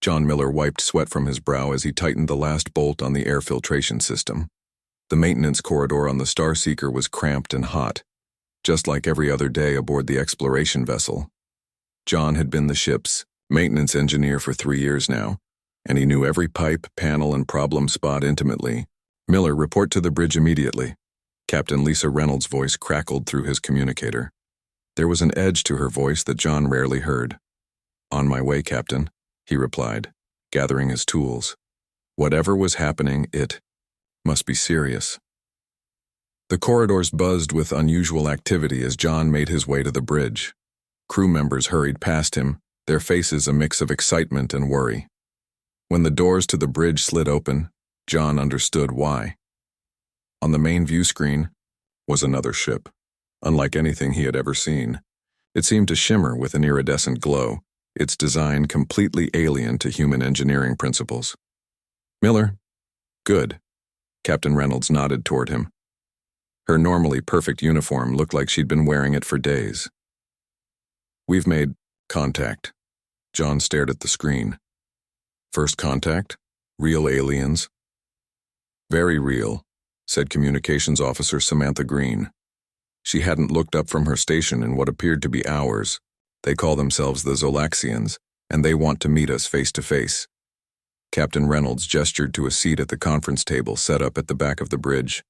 John Miller wiped sweat from his brow as he tightened the last bolt on the air filtration system. The maintenance corridor on the Starseeker was cramped and hot, just like every other day aboard the exploration vessel. John had been the ship's maintenance engineer for 3 years now, and he knew every pipe, panel, and problem spot intimately. "Miller, report to the bridge immediately." Captain Lisa Reynolds' voice crackled through his communicator. There was an edge to her voice that John rarely heard. "On my way, Captain," he replied, gathering his tools. Whatever was happening, it must be serious. The corridors buzzed with unusual activity as John made his way to the bridge. Crew members hurried past him, their faces a mix of excitement and worry. When the doors to the bridge slid open, John understood why. On the main view screen was another ship, unlike anything he had ever seen. It seemed to shimmer with an iridescent glow, its design completely alien to human engineering principles. "Miller?" "Good." Captain Reynolds nodded toward him. Her normally perfect uniform looked like she'd been wearing it for days. "We've made contact." John stared at the screen. "First contact? Real aliens?" "Very real," said Communications Officer Samantha Green. She hadn't looked up from her station in what appeared to be hours. "They call themselves the Zolaxians, and they want to meet us face to face." Captain Reynolds gestured to a seat at the conference table set up at the back of the bridge.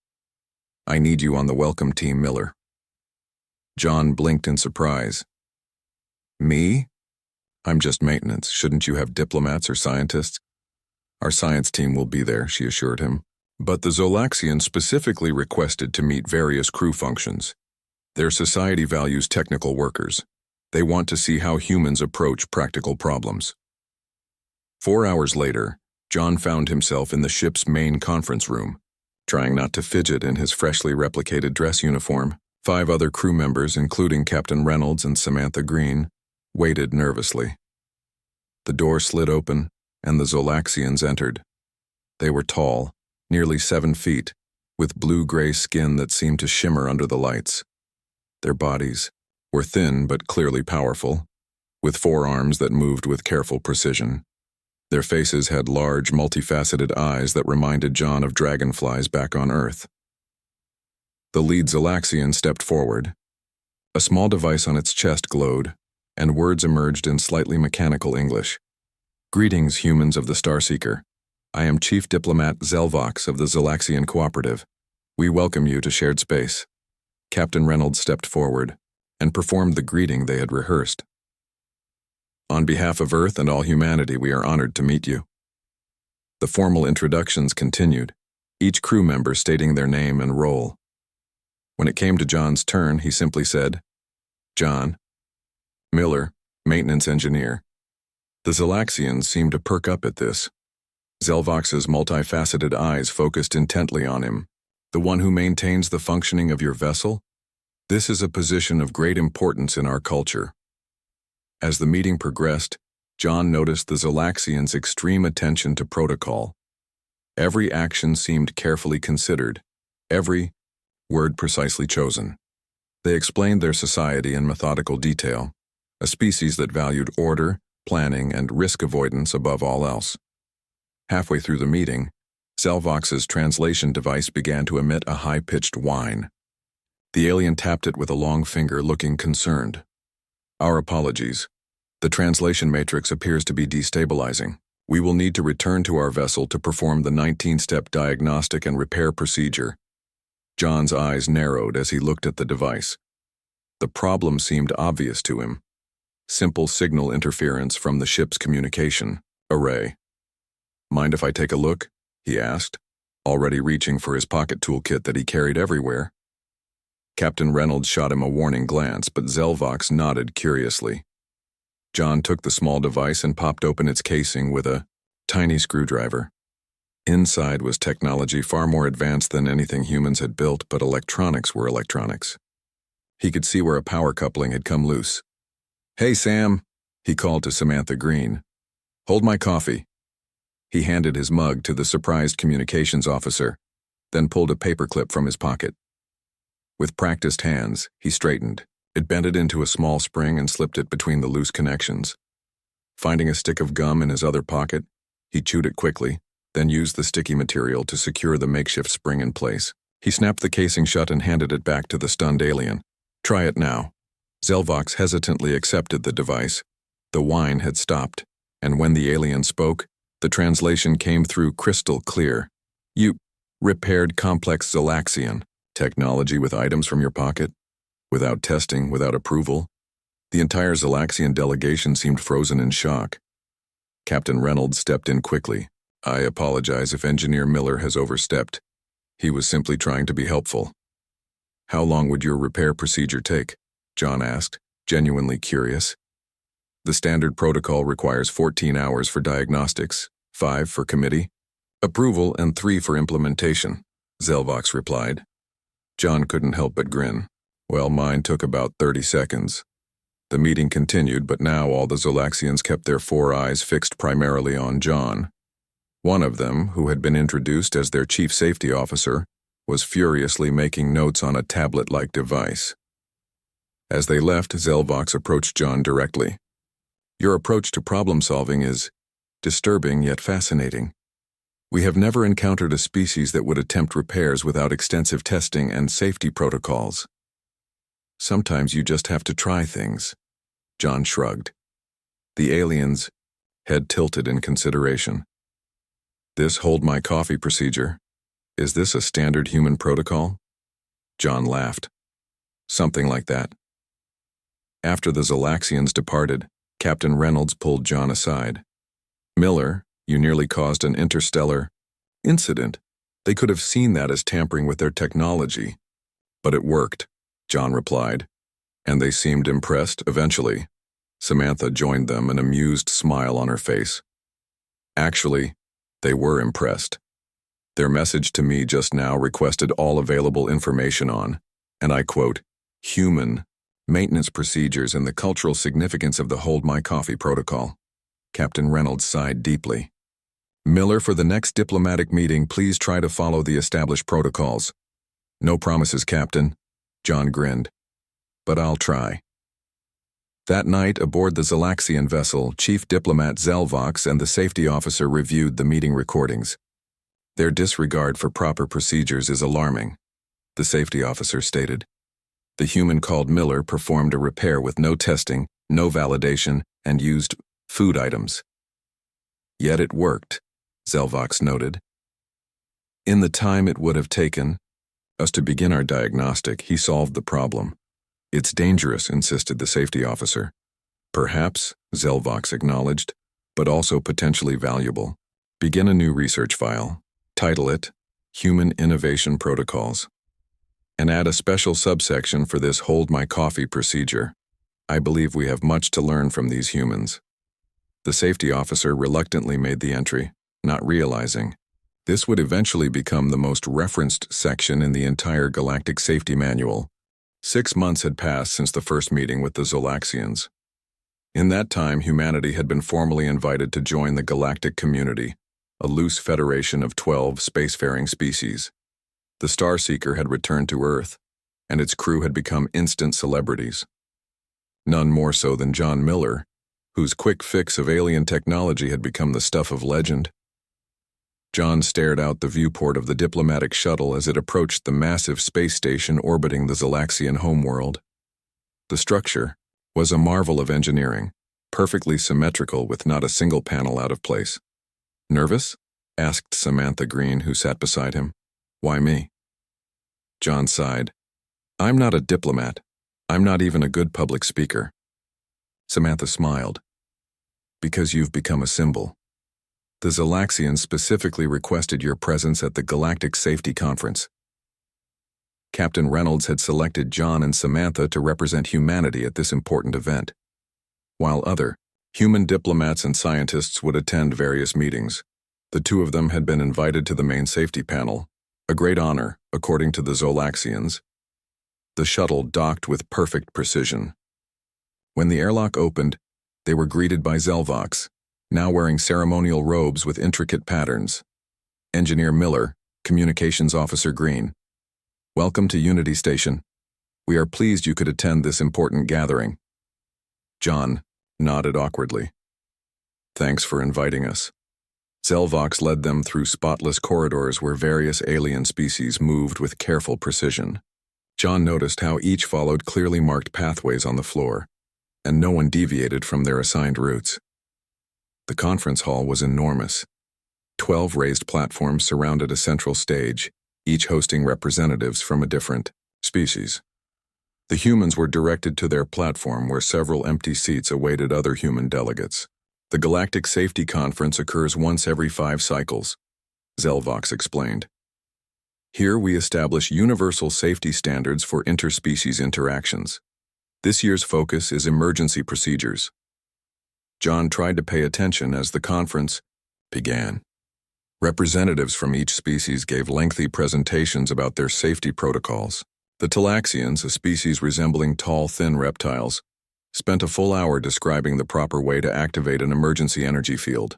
"I need you on the welcome team, Miller." John blinked in surprise. "Me? I'm just maintenance. Shouldn't you have diplomats or scientists?" "Our science team will be there," she assured him. "But the Zolaxians specifically requested to meet various crew functions. Their society values technical workers. They want to see how humans approach practical problems." 4 hours later, John found himself in the ship's main conference room. Trying not to fidget in his freshly replicated dress uniform, 5 other crew members, including Captain Reynolds and Samantha Green, waited nervously. The door slid open, and the Zolaxians entered. They were tall, nearly 7 feet, with blue-gray skin that seemed to shimmer under the lights. Their bodies were thin but clearly powerful, with forearms that moved with careful precision. Their faces had large, multifaceted eyes that reminded John of dragonflies back on Earth. The lead Zolaxian stepped forward. A small device on its chest glowed, and words emerged in slightly mechanical English. "Greetings, humans of the Starseeker. I am Chief Diplomat Zelvox of the Zolaxian Cooperative. We welcome you to shared space." Captain Reynolds stepped forward and performed the greeting they had rehearsed. "On behalf of Earth and all humanity, we are honored to meet you." The formal introductions continued, each crew member stating their name and role. When it came to John's turn, he simply said, "John." "Miller, maintenance engineer." The Zolaxians seemed to perk up at this. Zelvox's multifaceted eyes focused intently on him. "The one who maintains the functioning of your vessel? This is a position of great importance in our culture." As the meeting progressed, John noticed the Zolaxians' extreme attention to protocol. Every action seemed carefully considered, every word precisely chosen. They explained their society in methodical detail, a species that valued order, planning, and risk avoidance above all else. Halfway through the meeting, Zelvox's translation device began to emit a high-pitched whine. The alien tapped it with a long finger, looking concerned. "Our apologies. The translation matrix appears to be destabilizing. We will need to return to our vessel to perform the 19-step diagnostic and repair procedure." John's eyes narrowed as he looked at the device. The problem seemed obvious to him. Simple signal interference from the ship's communication array. "Mind if I take a look?" he asked, already reaching for his pocket toolkit that he carried everywhere. Captain Reynolds shot him a warning glance, but Zelvox nodded curiously. John took the small device and popped open its casing with a tiny screwdriver. Inside was technology far more advanced than anything humans had built, but electronics were electronics. He could see where a power coupling had come loose. "Hey, Sam," he called to Samantha Green. "Hold my coffee." He handed his mug to the surprised communications officer, then pulled a paperclip from his pocket. With practiced hands, he straightened. It bent it into a small spring and slipped it between the loose connections. Finding a stick of gum in his other pocket, he chewed it quickly, then used the sticky material to secure the makeshift spring in place. He snapped the casing shut and handed it back to the stunned alien. "Try it now." Zelvox hesitantly accepted the device. The whine had stopped, and when the alien spoke, the translation came through crystal clear. "You repaired complex Zelaxian technology with items from your pocket? Without testing, without approval?" The entire Zelaxian delegation seemed frozen in shock. Captain Reynolds stepped in quickly. "I apologize if Engineer Miller has overstepped. He was simply trying to be helpful." "How long would your repair procedure take?" John asked, genuinely curious. "The standard protocol requires 14 hours for diagnostics, 5 for committee, approval, and 3 for implementation," Zelvox replied. John couldn't help but grin. "Well, mine took about 30 seconds. The meeting continued, but now all the Zolaxians kept their 4 eyes fixed primarily on John. One of them, who had been introduced as their chief safety officer, was furiously making notes on a tablet-like device. As they left, Zelvox approached John directly. "Your approach to problem-solving is disturbing yet fascinating. We have never encountered a species that would attempt repairs without extensive testing and safety protocols. Sometimes you just have to try things." John shrugged. The alien's head tilted in consideration. "This hold my coffee procedure, is this a standard human protocol?" John laughed. "Something like that." After the Zelaxians departed, Captain Reynolds pulled John aside. "Miller, you nearly caused an interstellar incident. They could have seen that as tampering with their technology. But it worked," John replied, "and they seemed impressed eventually." Samantha joined them, an amused smile on her face. "Actually, they were impressed. Their message to me just now requested all available information on, and I quote, human maintenance procedures and the cultural significance of the Hold My Coffee protocol." Captain Reynolds sighed deeply. "Miller, for the next diplomatic meeting, please try to follow the established protocols." "No promises, Captain," John grinned. "But I'll try." That night, aboard the Zelaxian vessel, Chief Diplomat Zelvox and the safety officer reviewed the meeting recordings. "Their disregard for proper procedures is alarming," the safety officer stated. "The human called Miller performed a repair with no testing, no validation, and used food items. Yet it worked," Zelvox noted. "In the time it would have taken us to begin our diagnostic, he solved the problem." "It's dangerous," insisted the safety officer. "Perhaps," Zelvox acknowledged, "but also potentially valuable. Begin a new research file. Title it Human Innovation Protocols. And add a special subsection for this Hold My Coffee procedure. I believe we have much to learn from these humans." The safety officer reluctantly made the entry, not realizing this would eventually become the most referenced section in the entire Galactic Safety Manual. 6 months had passed since the first meeting with the Zolaxians. In that time, humanity had been formally invited to join the Galactic Community, a loose federation of 12 spacefaring species. The Starseeker had returned to Earth, and its crew had become instant celebrities. None more so than John Miller, whose quick fix of alien technology had become the stuff of legend. John stared out the viewport of the diplomatic shuttle as it approached the massive space station orbiting the Zelaxian homeworld. The structure was a marvel of engineering, perfectly symmetrical with not a single panel out of place. "Nervous?" asked Samantha Green, who sat beside him. "Why me?" John sighed. "I'm not a diplomat. I'm not even a good public speaker." Samantha smiled. "Because you've become a symbol. The Zelaxians specifically requested your presence at the Galactic Safety Conference." Captain Reynolds had selected John and Samantha to represent humanity at this important event, while other human diplomats and scientists would attend various meetings. The 2 of them had been invited to the main safety panel, a great honor, according to the Zolaxians. The shuttle docked with perfect precision. When the airlock opened, they were greeted by Zelvox, now wearing ceremonial robes with intricate patterns. Engineer Miller, Communications Officer Green. "Welcome to Unity Station. We are pleased you could attend this important gathering." John nodded awkwardly. Thanks for inviting us. Zelvox led them through spotless corridors where various alien species moved with careful precision. John noticed how each followed clearly marked pathways on the floor, and no one deviated from their assigned routes. The conference hall was enormous. 12 raised platforms surrounded a central stage, each hosting representatives from a different species. The humans were directed to their platform where several empty seats awaited other human delegates. The Galactic Safety Conference occurs once every 5 cycles, Zelvox explained. Here we establish universal safety standards for interspecies interactions. This year's focus is emergency procedures. John tried to pay attention as the conference began. Representatives from each species gave lengthy presentations about their safety protocols. The Talaxians, a species resembling tall, thin reptiles, spent a full hour describing the proper way to activate an emergency energy field.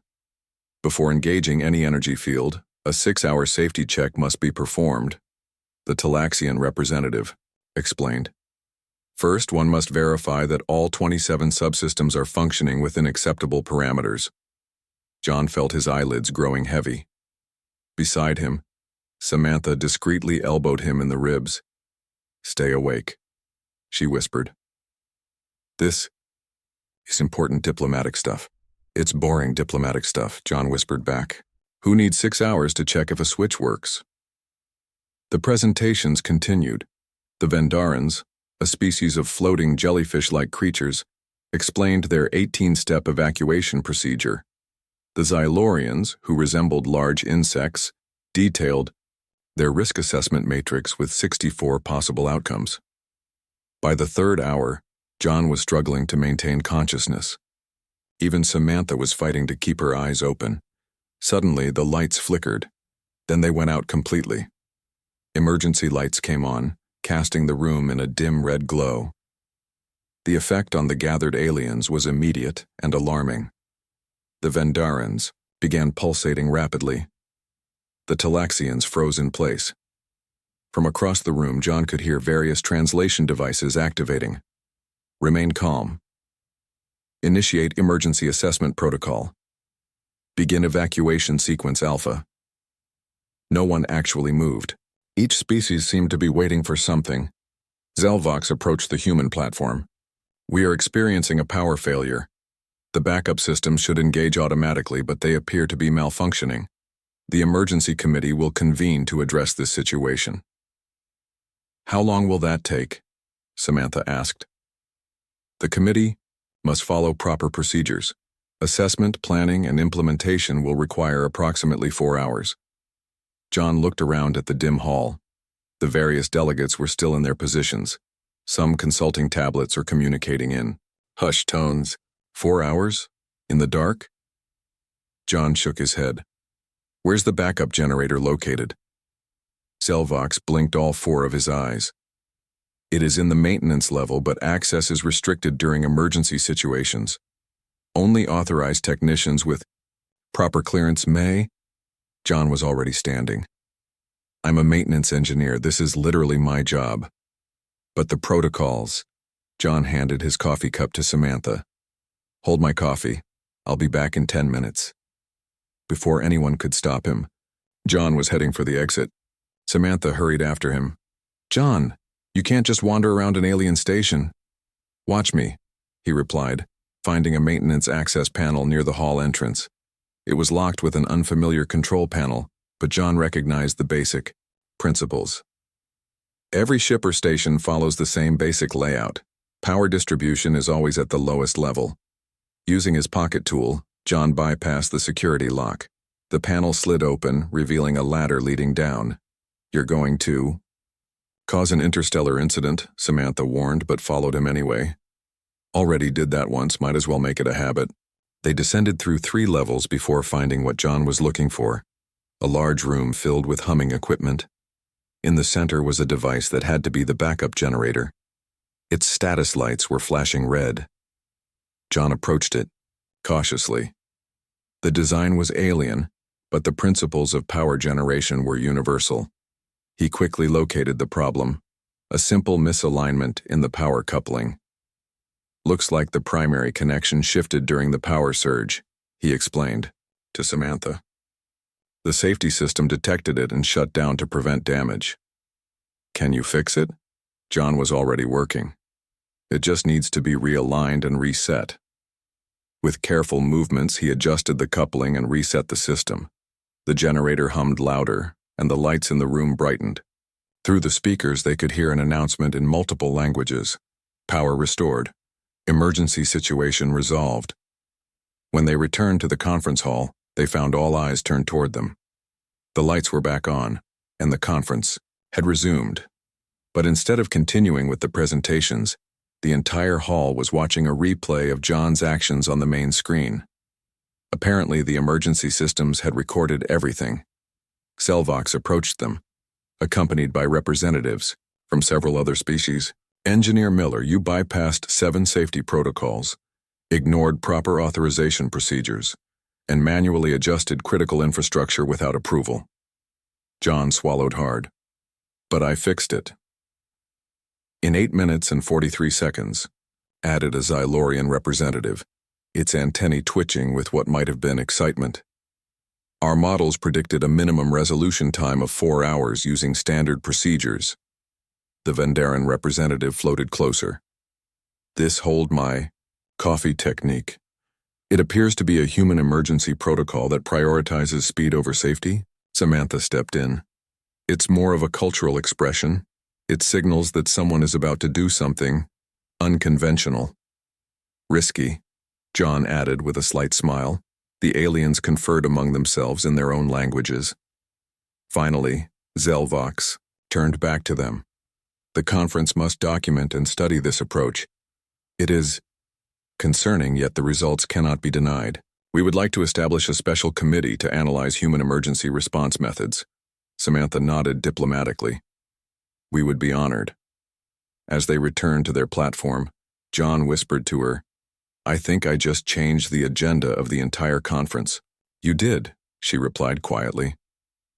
Before engaging any energy field, a 6-hour safety check must be performed, the Talaxian representative explained. First, one must verify that all 27 subsystems are functioning within acceptable parameters. John felt his eyelids growing heavy. Beside him, Samantha discreetly elbowed him in the ribs. "Stay awake," she whispered. "This is important diplomatic stuff." "It's boring diplomatic stuff," John whispered back. "Who needs 6 hours to check if a switch works?" The presentations continued. The Vendarans, a species of floating jellyfish-like creatures, explained their 18-step evacuation procedure. The Xylorians, who resembled large insects, detailed their risk assessment matrix with 64 possible outcomes. By the 3rd hour, John was struggling to maintain consciousness. Even Samantha was fighting to keep her eyes open. Suddenly, the lights flickered. Then they went out completely. Emergency lights came on, casting the room in a dim red glow. The effect on the gathered aliens was immediate and alarming. The Vendarans began pulsating rapidly. The Talaxians froze in place. From across the room, John could hear various translation devices activating. Remain calm. Initiate emergency assessment protocol. Begin evacuation sequence alpha. No one actually moved. Each species seemed to be waiting for something. Zelvox approached the human platform. "We are experiencing a power failure. The backup systems should engage automatically, but they appear to be malfunctioning. The emergency committee will convene to address this situation." "How long will that take?" Samantha asked. "The committee must follow proper procedures. Assessment, planning, and implementation will require approximately 4 hours. John looked around at the dim hall. The various delegates were still in their positions, some consulting tablets or communicating in hushed tones. 4 hours? In the dark? John shook his head. "Where's the backup generator located?" Zelvox blinked all 4 of his eyes. "It is in the maintenance level, but access is restricted during emergency situations. Only authorized technicians with proper clearance may." John was already standing. "I'm a maintenance engineer. This is literally my job." "But the protocols." John handed his coffee cup to Samantha. "Hold my coffee. I'll be back in 10 minutes. Before anyone could stop him, John was heading for the exit. Samantha hurried after him. "John, you can't just wander around an alien station." "Watch me," he replied, finding a maintenance access panel near the hall entrance. It was locked with an unfamiliar control panel, but John recognized the basic principles. Every ship or station follows the same basic layout. Power distribution is always at the lowest level. Using his pocket tool, John bypassed the security lock. The panel slid open, revealing a ladder leading down. "You're going to cause an interstellar incident," Samantha warned, but followed him anyway. "Already did that once, might as well make it a habit." They descended through 3 levels before finding what John was looking for, a large room filled with humming equipment. In the center was a device that had to be the backup generator. Its status lights were flashing red. John approached it, cautiously. The design was alien, but the principles of power generation were universal. He quickly located the problem, a simple misalignment in the power coupling. "Looks like the primary connection shifted during the power surge," he explained to Samantha. The safety system detected it and shut down to prevent damage. Can you fix it? John was already working. It just needs to be realigned and reset. With careful movements, he adjusted the coupling and reset the system. The generator hummed louder, and the lights in the room brightened. Through the speakers, they could hear an announcement in multiple languages. Power restored. Emergency situation resolved. When they returned to the conference hall, they found all eyes turned toward them. The lights were back on, and the conference had resumed. But instead of continuing with the presentations, the entire hall was watching a replay of John's actions on the main screen. Apparently, the emergency systems had recorded everything. Selvox approached them, accompanied by representatives from several other species. Engineer Miller, you bypassed 7 safety protocols, ignored proper authorization procedures, and manually adjusted critical infrastructure without approval. John swallowed hard. But I fixed it. In 8 minutes and 43 seconds, added a Xylorian representative, its antennae twitching with what might have been excitement. Our models predicted a minimum resolution time of 4 hours using standard procedures. The Vendaran representative floated closer. This hold my coffee technique. It appears to be a human emergency protocol that prioritizes speed over safety. Samantha stepped in. It's more of a cultural expression. It signals that someone is about to do something unconventional. Risky, John added with a slight smile. The aliens conferred among themselves in their own languages. Finally, Zelvox turned back to them. The conference must document and study this approach. It is concerning, yet the results cannot be denied. We would like to establish a special committee to analyze human emergency response methods. Samantha nodded diplomatically. We would be honored. As they returned to their platform, John whispered to her, I think I just changed the agenda of the entire conference. You did, she replied quietly.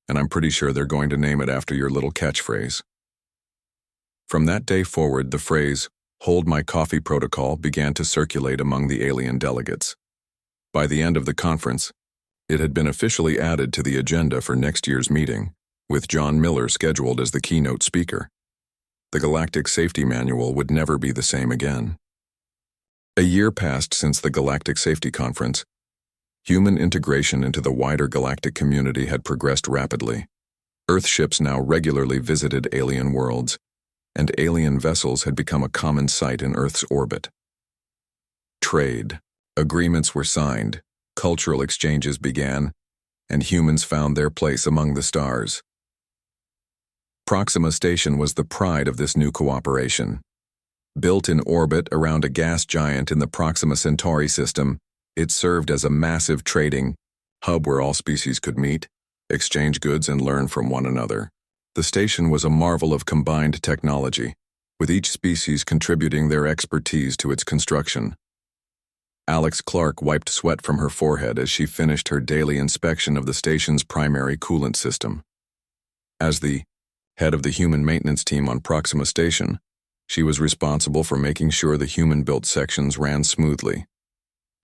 And I'm pretty sure they're going to name it after your little catchphrase. From that day forward, the phrase, Hold My Coffee Protocol began to circulate among the alien delegates. By the end of the conference, it had been officially added to the agenda for next year's meeting, with John Miller scheduled as the keynote speaker. The Galactic Safety Manual would never be the same again. A year passed since the Galactic Safety Conference. Human integration into the wider galactic community had progressed rapidly. Earth ships now regularly visited alien worlds, and alien vessels had become a common sight in Earth's orbit. Trade. Agreements were signed, cultural exchanges began, and humans found their place among the stars. Proxima Station was the pride of this new cooperation. Built in orbit around a gas giant in the Proxima Centauri system, it served as a massive trading hub where all species could meet, exchange goods, and learn from one another. The station was a marvel of combined technology, with each species contributing their expertise to its construction. Alex Clark wiped sweat from her forehead as she finished her daily inspection of the station's primary coolant system. As the head of the human maintenance team on Proxima Station, she was responsible for making sure the human-built sections ran smoothly.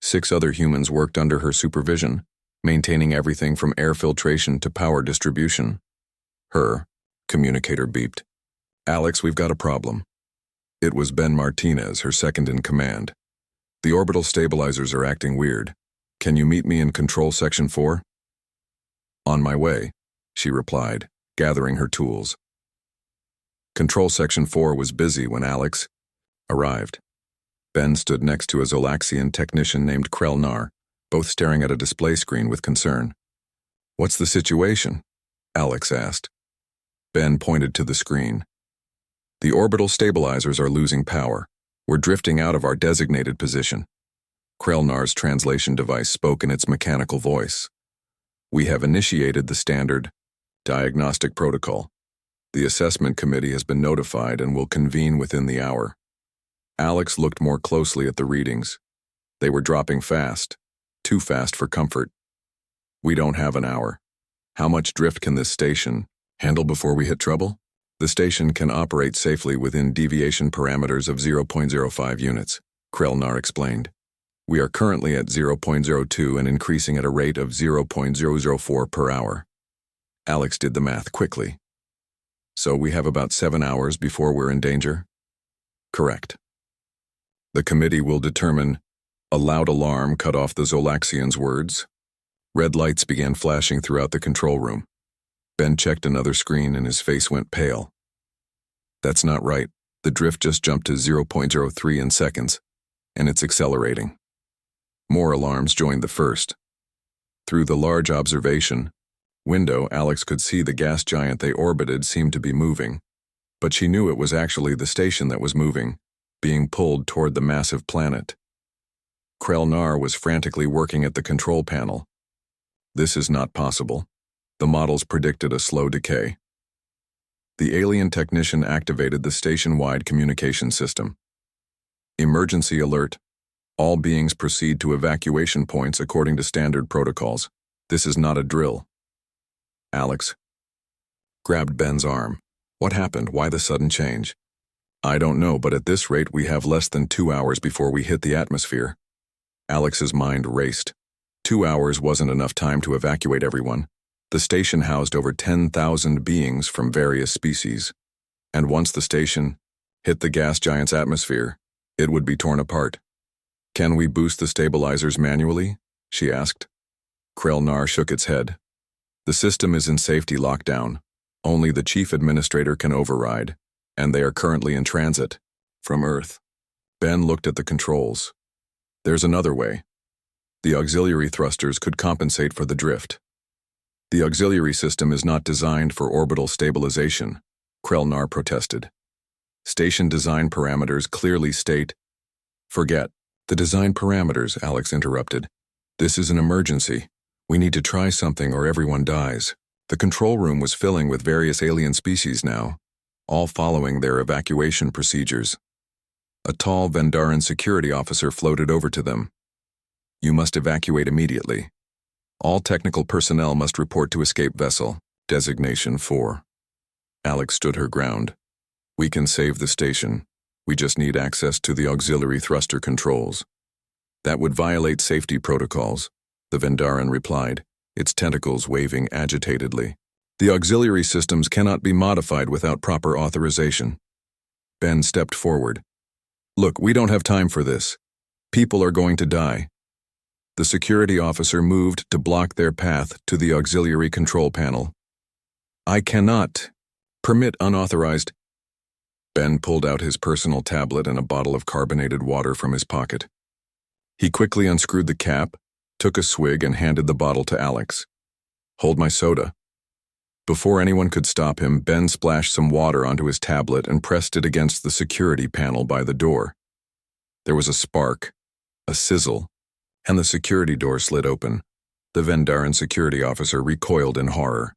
6 other humans worked under her supervision, maintaining everything from air filtration to power distribution. Her communicator beeped. Alex, we've got a problem. It was Ben Martinez, her second in command. The orbital stabilizers are acting weird. Can you meet me in Control Section 4? On my way, she replied, gathering her tools. Control Section 4 was busy when Alex arrived. Ben stood next to a Zolaxian technician named Krelnar, both staring at a display screen with concern. What's the situation? Alex asked. Ben pointed to the screen. The orbital stabilizers are losing power. We're drifting out of our designated position. Krelnar's translation device spoke in its mechanical voice. We have initiated the standard diagnostic protocol. The assessment committee has been notified and will convene within the hour. Alex looked more closely at the readings. They were dropping fast, too fast for comfort. We don't have an hour. How much drift can this station handle before we hit trouble? The station can operate safely within deviation parameters of 0.05 units, Krelnar explained. We are currently at 0.02 and increasing at a rate of 0.004 per hour. Alex did the math quickly. So we have about 7 hours before we're in danger? Correct. The committee will determine. A loud alarm cut off the Zolaxian's words. Red lights began flashing throughout the control room. Ben checked another screen and his face went pale. That's not right. The drift just jumped to 0.03 in seconds, and it's accelerating. More alarms joined the first. Through the large observation window, Alex could see the gas giant they orbited seemed to be moving, but she knew it was actually the station that was moving, being pulled toward the massive planet. Krell-Nar was frantically working at the control panel. This is not possible. The models predicted a slow decay. The alien technician activated the station-wide communication system. Emergency alert. All beings proceed to evacuation points according to standard protocols. This is not a drill. Alex grabbed Ben's arm. What happened? Why the sudden change? I don't know, but at this rate we have less than 2 hours before we hit the atmosphere. Alex's mind raced. 2 hours wasn't enough time to evacuate everyone. The station housed over 10,000 beings from various species. And once the station hit the gas giant's atmosphere, it would be torn apart. Can we boost the stabilizers manually? She asked. Krell-Nar shook its head. The system is in safety lockdown. Only the chief administrator can override, and they are currently in transit from Earth. Ben looked at the controls. There's another way. The auxiliary thrusters could compensate for the drift. The auxiliary system is not designed for orbital stabilization, Krell-Nar protested. Station design parameters clearly state. Forget the design parameters, Alex interrupted. This is an emergency. We need to try something or everyone dies. The control room was filling with various alien species now, all following their evacuation procedures. A tall Vendaran security officer floated over to them. You must evacuate immediately. All technical personnel must report to escape vessel, designation 4. Alex stood her ground. We can save the station. We just need access to the auxiliary thruster controls. That would violate safety protocols, the Vendaran replied, its tentacles waving agitatedly. The auxiliary systems cannot be modified without proper authorization. Ben stepped forward. Look, we don't have time for this. People are going to die. The security officer moved to block their path to the auxiliary control panel. I cannot permit unauthorized. Ben pulled out his personal tablet and a bottle of carbonated water from his pocket. He quickly unscrewed the cap, took a swig and handed the bottle to Alex. Hold my soda. Before anyone could stop him, Ben splashed some water onto his tablet and pressed it against the security panel by the door. There was a spark, a sizzle, and the security door slid open. The Vendaran security officer recoiled in horror.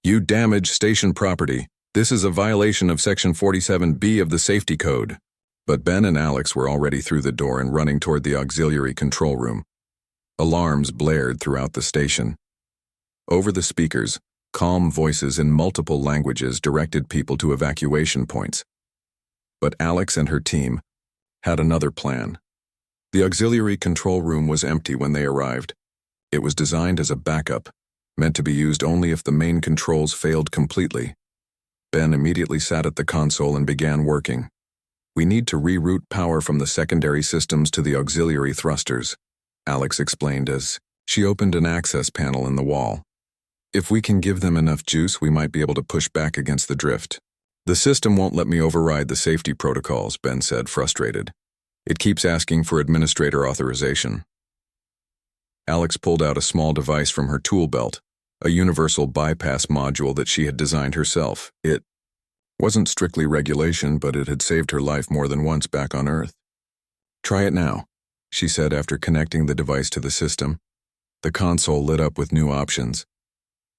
You damaged station property. This is a violation of Section 47B of the Safety Code. But Ben and Alex were already through the door and running toward the auxiliary control room. Alarms blared throughout the station. Over the speakers, calm voices in multiple languages directed people to evacuation points. But Alex and her team had another plan. The auxiliary control room was empty when they arrived. It was designed as a backup, meant to be used only if the main controls failed completely. Ben immediately sat at the console and began working. We need to reroute power from the secondary systems to the auxiliary thrusters, Alex explained as she opened an access panel in the wall. If we can give them enough juice, we might be able to push back against the drift. The system won't let me override the safety protocols, Ben said, frustrated. It keeps asking for administrator authorization. Alex pulled out a small device from her tool belt, a universal bypass module that she had designed herself. It wasn't strictly regulation, but it had saved her life more than once back on Earth. Try it now, she said after connecting the device to the system. The console lit up with new options.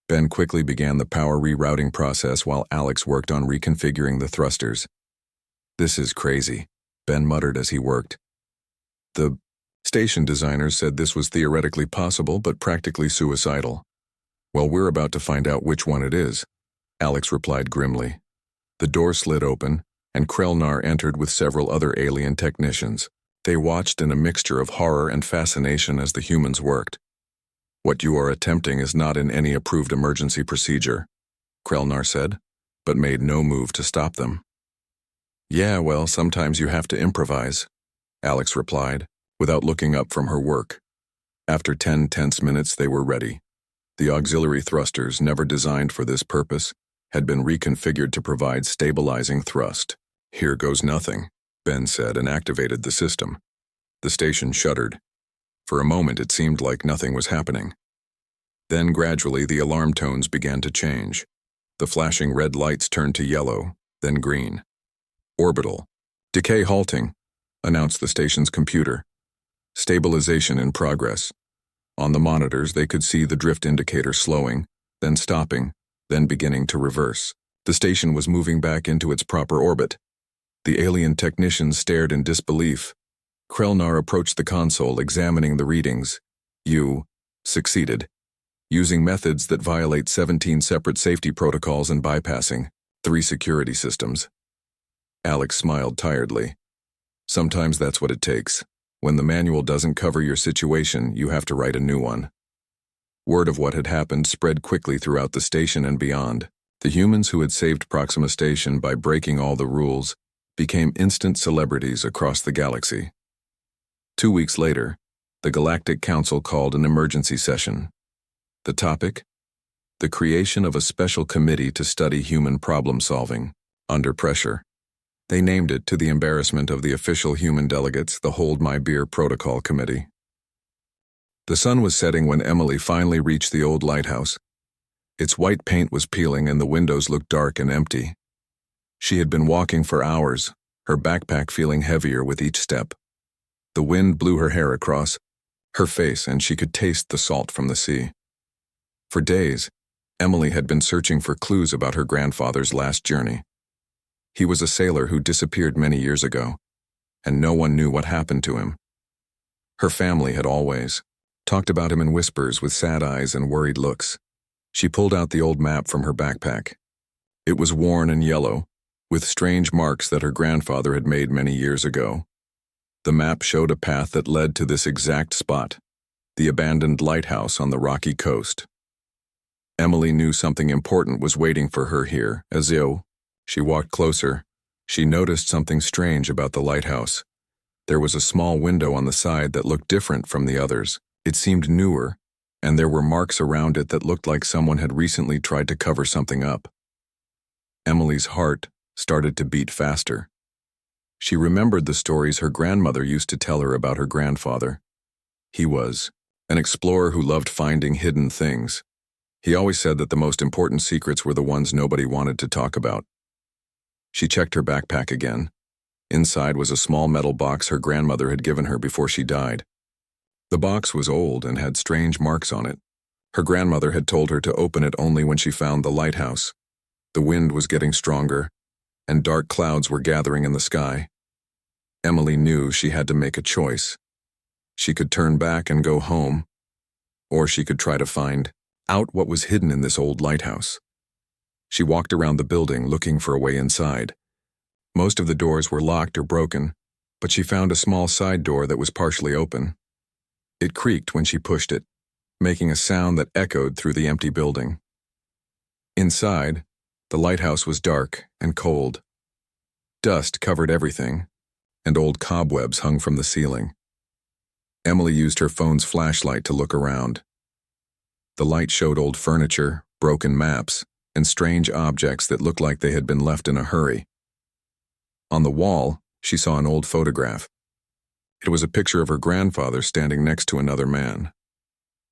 Ben quickly began the power rerouting process while Alex worked on reconfiguring the thrusters. This is crazy, Ben muttered as he worked. The station designers said this was theoretically possible but practically suicidal. Well, we're about to find out which one it is, Alex replied grimly. The door slid open, and Krell-Nar entered with several other alien technicians. They watched in a mixture of horror and fascination as the humans worked. "What you are attempting is not in any approved emergency procedure," Krelnar said, but made no move to stop them. "Yeah, well, sometimes you have to improvise," Alex replied, without looking up from her work. After 10 tense minutes, they were ready. The auxiliary thrusters, never designed for this purpose, had been reconfigured to provide stabilizing thrust. "Here goes nothing," Ben said, and activated the system. The station shuddered. For a moment, it seemed like nothing was happening. Then gradually the alarm tones began to change. The flashing red lights turned to yellow, then green. "Orbital. Decay halting," announced the station's computer. "Stabilization in progress." On the monitors, they could see the drift indicator slowing, then stopping, then beginning to reverse. The station was moving back into its proper orbit. The alien technicians stared in disbelief. Krelnar approached the console, examining the readings. "You succeeded. Using methods that violate 17 separate safety protocols and bypassing 3 security systems." Alex smiled tiredly. "Sometimes that's what it takes. When the manual doesn't cover your situation, you have to write a new one." Word of what had happened spread quickly throughout the station and beyond. The humans who had saved Proxima Station by breaking all the rules became instant celebrities across the galaxy. 2 weeks later, the Galactic Council called an emergency session. The topic? The creation of a special committee to study human problem-solving under pressure. They named it, to the embarrassment of the official human delegates, the Hold My Beer Protocol Committee. The sun was setting when Emily finally reached the old lighthouse. Its white paint was peeling and the windows looked dark and empty. She had been walking for hours, her backpack feeling heavier with each step. The wind blew her hair across her face, and she could taste the salt from the sea. For days, Emily had been searching for clues about her grandfather's last journey. He was a sailor who disappeared many years ago, and no one knew what happened to him. Her family had always talked about him in whispers with sad eyes and worried looks. She pulled out the old map from her backpack. It was worn and yellow, with strange marks that her grandfather had made many years ago. The map showed a path that led to this exact spot, the abandoned lighthouse on the rocky coast. Emily knew something important was waiting for her here. As she walked closer, she noticed something strange about the lighthouse. There was a small window on the side that looked different from the others. It seemed newer, and there were marks around it that looked like someone had recently tried to cover something up. Emily's heart started to beat faster. She remembered the stories her grandmother used to tell her about her grandfather. He was an explorer who loved finding hidden things. He always said that the most important secrets were the ones nobody wanted to talk about. She checked her backpack again. Inside was a small metal box her grandmother had given her before she died. The box was old and had strange marks on it. Her grandmother had told her to open it only when she found the lighthouse. The wind was getting stronger, and dark clouds were gathering in the sky. Emily knew she had to make a choice. She could turn back and go home, or she could try to find out what was hidden in this old lighthouse. She walked around the building looking for a way inside. Most of the doors were locked or broken, but she found a small side door that was partially open. It creaked when she pushed it, making a sound that echoed through the empty building. Inside, the lighthouse was dark and cold. Dust covered everything, and old cobwebs hung from the ceiling. Emily used her phone's flashlight to look around. The light showed old furniture, broken maps, and strange objects that looked like they had been left in a hurry. On the wall, she saw an old photograph. It was a picture of her grandfather standing next to another man.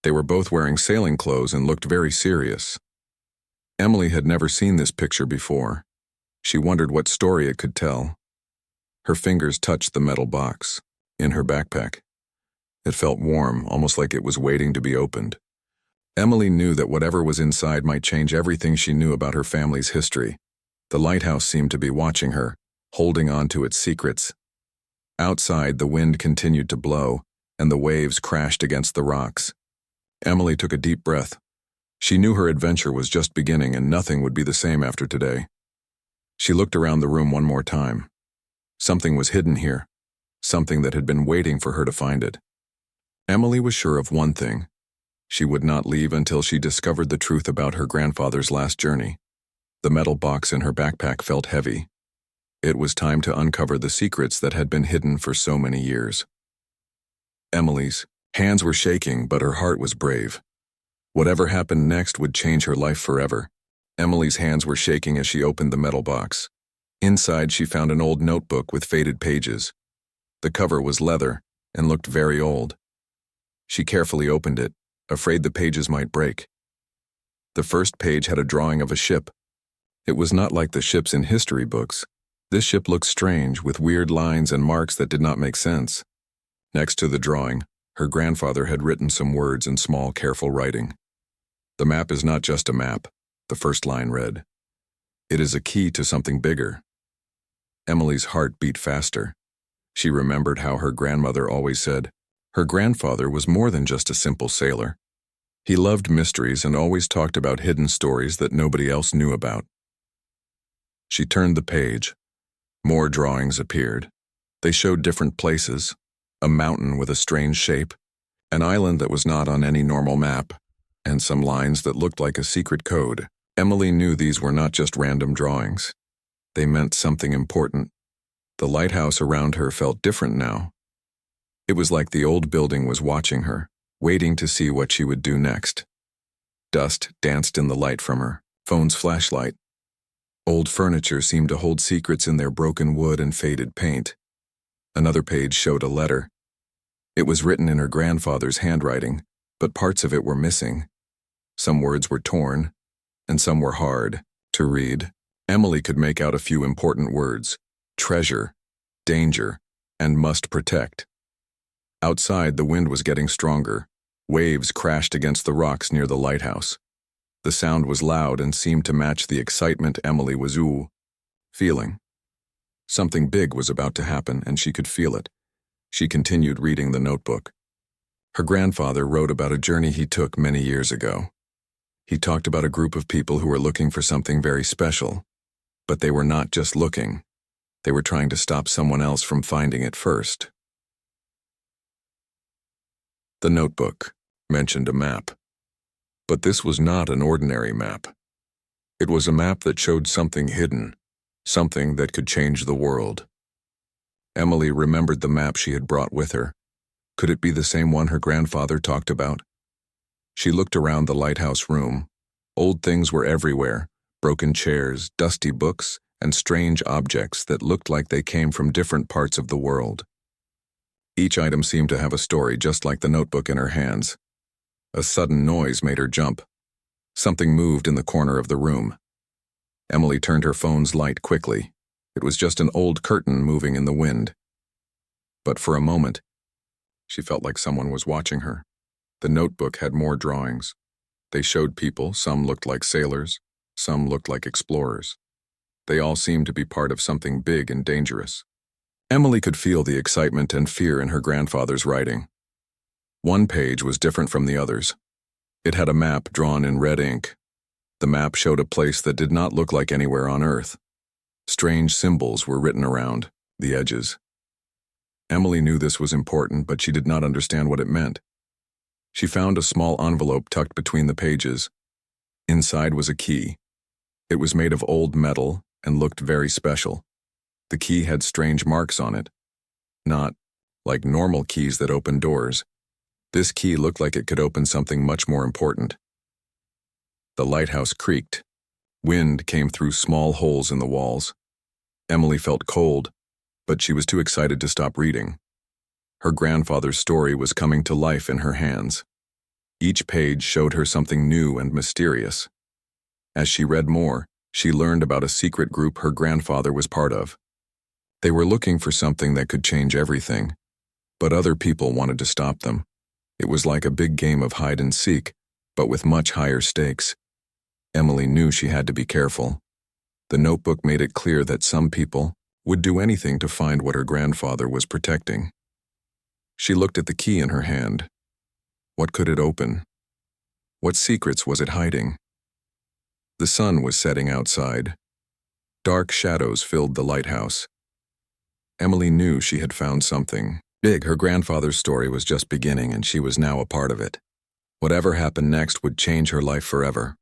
They were both wearing sailing clothes and looked very serious. Emily had never seen this picture before. She wondered what story it could tell. Her fingers touched the metal box in her backpack. It felt warm, almost like it was waiting to be opened. Emily knew that whatever was inside might change everything she knew about her family's history. The lighthouse seemed to be watching her, holding on to its secrets. Outside, the wind continued to blow, and the waves crashed against the rocks. Emily took a deep breath. She knew her adventure was just beginning and nothing would be the same after today. She looked around the room one more time. Something was hidden here. something that had been waiting for her to find it. Emily was sure of one thing. She would not leave until she discovered the truth about her grandfather's last journey. The metal box in her backpack felt heavy. It was time to uncover the secrets that had been hidden for so many years. Emily's hands were shaking, but her heart was brave. Whatever happened next would change her life forever. Emily's hands were shaking as she opened the metal box. Inside, she found an old notebook with faded pages. The cover was leather and looked very old. She carefully opened it, afraid the pages might break. The first page had a drawing of a ship. It was not like the ships in history books. This ship looked strange, with weird lines and marks that did not make sense. Next to the drawing, her grandfather had written some words in small, careful writing. "The map is not just a map," the first line read. "It is a key to something bigger." Emily's heart beat faster. She remembered how her grandmother always said, her grandfather was more than just a simple sailor. He loved mysteries and always talked about hidden stories that nobody else knew about. She turned the page. More drawings appeared. They showed different places, a mountain with a strange shape, an island that was not on any normal map, and some lines that looked like a secret code. Emily knew these were not just random drawings. They meant something important. The lighthouse around her felt different now. It was like the old building was watching her, waiting to see what she would do next. Dust danced in the light from her phone's flashlight. Old furniture seemed to hold secrets in their broken wood and faded paint. Another page showed a letter. It was written in her grandfather's handwriting, but parts of it were missing. Some words were torn, and some were hard to read. Emily could make out a few important words: treasure, danger, and must protect. Outside, the wind was getting stronger. Waves crashed against the rocks near the lighthouse. The sound was loud and seemed to match the excitement Emily was feeling. Something big was about to happen, and she could feel it. She continued reading the notebook. Her grandfather wrote about a journey he took many years ago. He talked about a group of people who were looking for something very special. But they were not just looking. They were trying to stop someone else from finding it first. The notebook mentioned a map. But this was not an ordinary map. It was a map that showed something hidden, something that could change the world. Emily remembered the map she had brought with her. Could it be the same one her grandfather talked about? She looked around the lighthouse room. Old things were everywhere: broken chairs, dusty books, and strange objects that looked like they came from different parts of the world. Each item seemed to have a story, just like the notebook in her hands. A sudden noise made her jump. Something moved in the corner of the room. Emily turned her phone's light quickly. It was just an old curtain moving in the wind. But for a moment, she felt like someone was watching her. The notebook had more drawings. They showed people. Some looked like sailors. Some looked like explorers. They all seemed to be part of something big and dangerous. Emily could feel the excitement and fear in her grandfather's writing. One page was different from the others. It had a map drawn in red ink. The map showed a place that did not look like anywhere on Earth. Strange symbols were written around the edges. Emily knew this was important, but she did not understand what it meant. She found a small envelope tucked between the pages. Inside was a key. It was made of old metal and looked very special. The key had strange marks on it. Not like normal keys that open doors. This key looked like it could open something much more important. The lighthouse creaked. Wind came through small holes in the walls. Emily felt cold, but she was too excited to stop reading. Her grandfather's story was coming to life in her hands. Each page showed her something new and mysterious. As she read more, she learned about a secret group her grandfather was part of. They were looking for something that could change everything, but other people wanted to stop them. It was like a big game of hide and seek, but with much higher stakes. Emily knew she had to be careful. The notebook made it clear that some people would do anything to find what her grandfather was protecting. She looked at the key in her hand. What could it open? What secrets was it hiding? The sun was setting outside. Dark shadows filled the lighthouse. Emily knew she had found something big. Her grandfather's story was just beginning, and she was now a part of it. Whatever happened next would change her life forever.